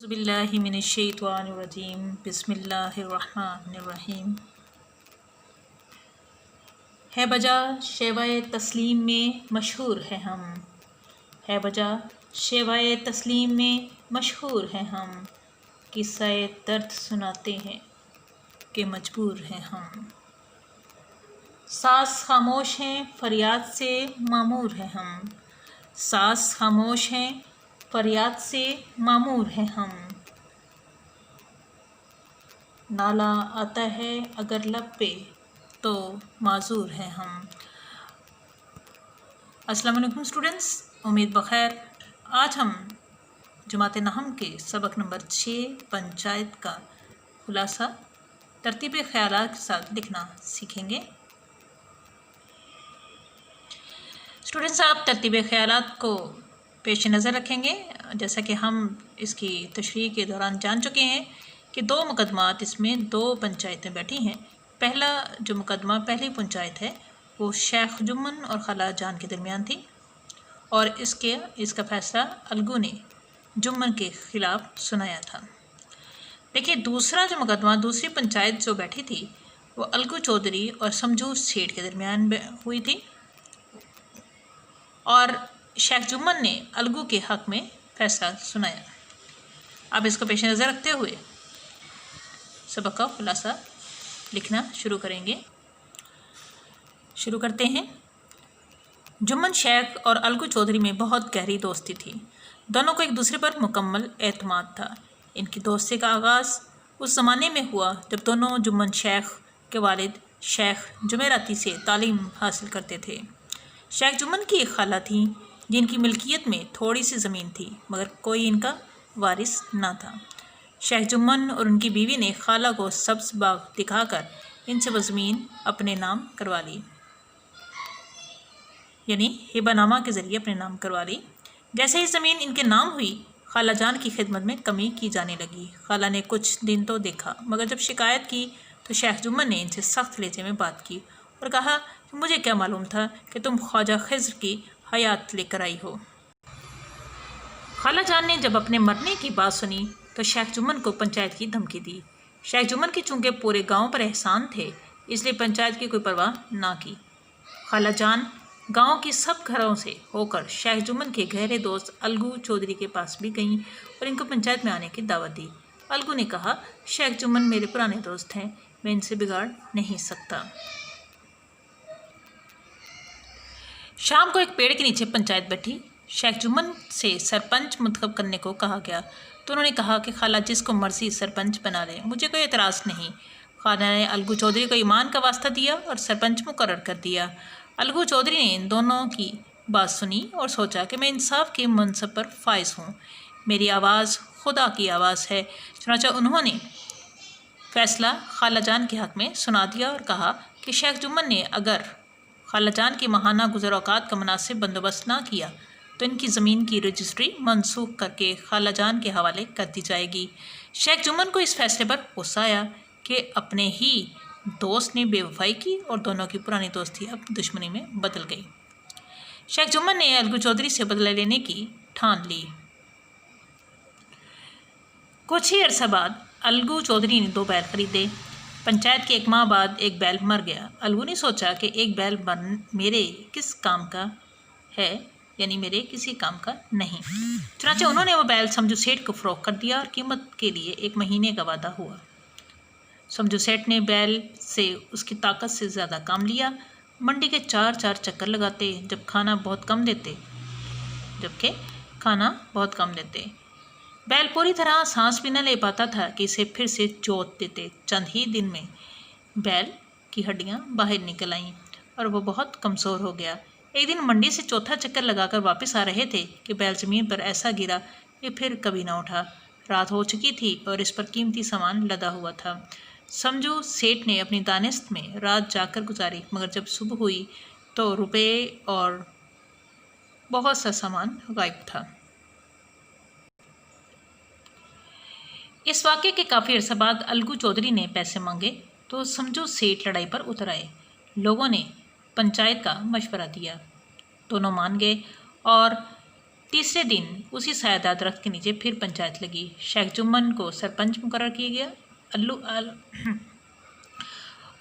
बिल्लाहि मिनश्शैतानिर्रजीम बिस्मिल्लाहिर्रहमानिर्रहीम। है बजा शेवाए तस्लीम में मशहूर है हम, है बजा शेवाए तस्लीम में मशहूर हैं हम, किस्साए दर्द सुनाते हैं कि मजबूर हैं हम। सास खामोश हैं फरियाद से मामूर हैं हम, सास खामोश हैं फरियाद से मामूर हैं हम। नाला आता है अगर लब पे तो माजूर हैं हम। अस्सलाम वालेकुम स्टूडेंट्स, उम्मीद बखैर। आज हम जमात नहम के सबक नंबर 6 पंचायत का खुलासा तरतीब ख्यालात के साथ लिखना सीखेंगे। स्टूडेंट्स, आप तरतीब ख्यालात को पेश नज़र रखेंगे। जैसा कि हम इसकी तशरीह के दौरान जान चुके हैं कि दो मुकदमात इसमें दो पंचायतें बैठी हैं। पहला जो मुकदमा पहली पंचायत है वो शेख जुम्मन और खाला जान के दरमियान थी और इसका फ़ैसला अलगू ने जुम्मन के ख़िलाफ़ सुनाया था। देखिए, दूसरा जो मुकदमा दूसरी पंचायत जो बैठी थी वो अलगू चौधरी और समझू सेठ के दरमियान हुई थी और शेख जुम्मन ने अलगू के हक़ में फ़ैसला सुनाया। अब इसको पेश नज़र रखते हुए सबक का खुलासा लिखना शुरू करेंगे। शुरू करते हैं। जुम्मन शेख और अलगू चौधरी में बहुत गहरी दोस्ती थी। दोनों को एक दूसरे पर मुकम्मल एतमाद था। इनकी दोस्ती का आगाज़ उस ज़माने में हुआ जब दोनों जुम्मन शेख के वालिद शेख जुमेराती से तालीम हासिल करते थे। शेख जुम्मन की एक खाला थी जिनकी मिल्कियत में थोड़ी सी ज़मीन थी मगर कोई इनका वारिस ना था। शेख जुम्मन और उनकी बीवी ने खाला को सब्ज़ बाग दिखाकर इनसे वो ज़मीन अपने नाम करवा ली, यानी हिबानामा के ज़रिए अपने नाम करवा ली। जैसे ही ज़मीन इनके नाम हुई, खाला जान की खिदमत में कमी की जाने लगी। खाला ने कुछ दिन तो देखा मगर जब शिकायत की तो शेख जुम्मन ने इनसे सख्त लहजे में बात की और कहा कि मुझे क्या मालूम था कि तुम ख्वाजा खिज़्र की हयात लेकर आई हो। खाला जान ने जब अपने मरने की बात सुनी तो शेख जुम्मन को पंचायत की धमकी दी। शेख जुम्मन की चूँकि पूरे गांव पर एहसान थे इसलिए पंचायत की कोई परवाह ना की। खाला जान गांव की सब घरों से होकर शेख जुम्मन के गहरे दोस्त अलगू चौधरी के पास भी गईं और इनको पंचायत में आने की दावत दी। अलगू ने कहा, शेख जुम्मन मेरे पुराने दोस्त हैं, मैं इनसे बिगाड़ नहीं सकता। शाम को एक पेड़ के नीचे पंचायत बैठी। शेख जुम्मन से सरपंच मुंतखब करने को कहा गया तो उन्होंने कहा कि खाला जिसको मर्जी सरपंच बना ले, मुझे कोई एतराज़ नहीं। खाला ने अलगू चौधरी को ईमान का वास्ता दिया और सरपंच मुकर्रर कर दिया। अलगू चौधरी ने इन दोनों की बात सुनी और सोचा कि मैं इंसाफ के मनसब पर फाइज हूँ, मेरी आवाज़ खुदा की आवाज़ है। चुनांचे उन्होंने फ़ैसला खाला जान के हक़ में सुना दिया और कहा कि शेख जुम्मन ने अगर खाला जान की माहाना गुज़र औक़ात का मुनासिब बंदोबस्त ना किया तो इनकी ज़मीन की रजिस्ट्री मनसूख करके खाला जान के हवाले कर दी जाएगी। शेख जुम्मन को इस फैसले पर गुस्सा आया कि अपने ही दोस्त ने बेवफाई की और दोनों की पुरानी दोस्ती अब दुश्मनी में बदल गई। शेख जुम्मन ने अलगू चौधरी से बदला लेने की ठान ली। कुछ ही अरसा बाद अलगू चौधरी ने 2 बैल खरीदे। पंचायत के 1 माह बाद एक बैल मर गया। अलगू ने सोचा कि एक बैल मेरे किस काम का है, यानी मेरे किसी काम का नहीं। चुनांचे उन्होंने वो बैल समझू सेठ को फ़रोख्त कर दिया और कीमत के लिए 1 महीने का वादा हुआ। समझू सेठ ने बैल से उसकी ताकत से ज़्यादा काम लिया। मंडी के 4-4 चक्कर लगाते जबकि खाना बहुत कम देते। बैल पूरी तरह सांस भी न ले पाता था कि इसे फिर से जोत देते। चंद ही दिन में बैल की हड्डियां बाहर निकल आईं और वो बहुत कमज़ोर हो गया। एक दिन मंडी से चौथा चक्कर लगाकर वापस आ रहे थे कि बैल ज़मीन पर ऐसा गिरा कि फिर कभी ना उठा। रात हो चुकी थी और इस पर कीमती सामान लदा हुआ था। समझू सेठ ने अपनी दानिश्त में रात जाकर गुजारी मगर जब सुबह हुई तो रुपए और बहुत सा सामान गायब था। इस वाक़े के काफ़ी अरसा बाद अलगू चौधरी ने पैसे मांगे तो समझू सेठ लड़ाई पर उतर आए। लोगों ने पंचायत का मशवरा दिया, दोनों मान गए और तीसरे दिन उसी सायादार दरख्त के नीचे फिर पंचायत लगी। शेख जुम्मन को सरपंच मुकर्रर किया गया।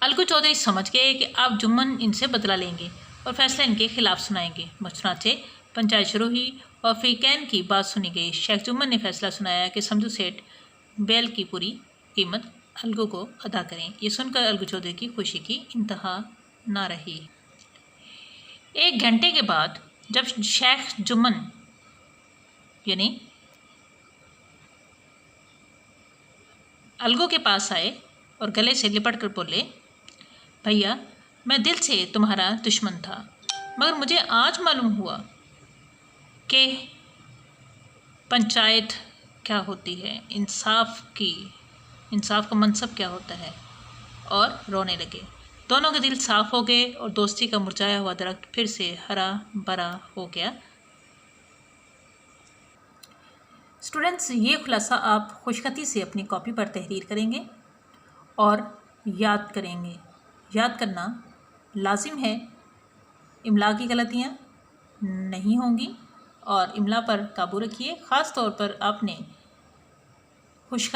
अलगू चौधरी समझ गए कि अब जुम्मन इनसे बदला लेंगे और फैसला इनके खिलाफ सुनाएंगे। चुनाचे पंचायत शुरू हुई और फरीकैन की बात सुनी गई। शेख जुम्मन ने फैसला सुनाया कि समझू सेठ बैल की पूरी कीमत अलगू को अदा करें। ये सुनकर अलगू चौधरी की खुशी की इंतहा ना रही। 1 घंटे के बाद जब शेख जुम्मन यानी अलगू के पास आए और गले से लिपट कर बोले, भैया मैं दिल से तुम्हारा दुश्मन था, मगर मुझे आज मालूम हुआ कि पंचायत क्या होती है, इंसाफ का मनसब क्या होता है। और रोने लगे। दोनों के दिल साफ हो गए और दोस्ती का मुरझाया हुआ दरख्त फिर से हरा भरा हो गया। स्टूडेंट्स, ये खुलासा आप खुशखती से अपनी कॉपी पर तहरीर करेंगे और याद करेंगे। याद करना लाजिम है। इमला की गलतियाँ नहीं होंगी और इमला पर काबू रखिए। ख़ास तौर पर आपने खुश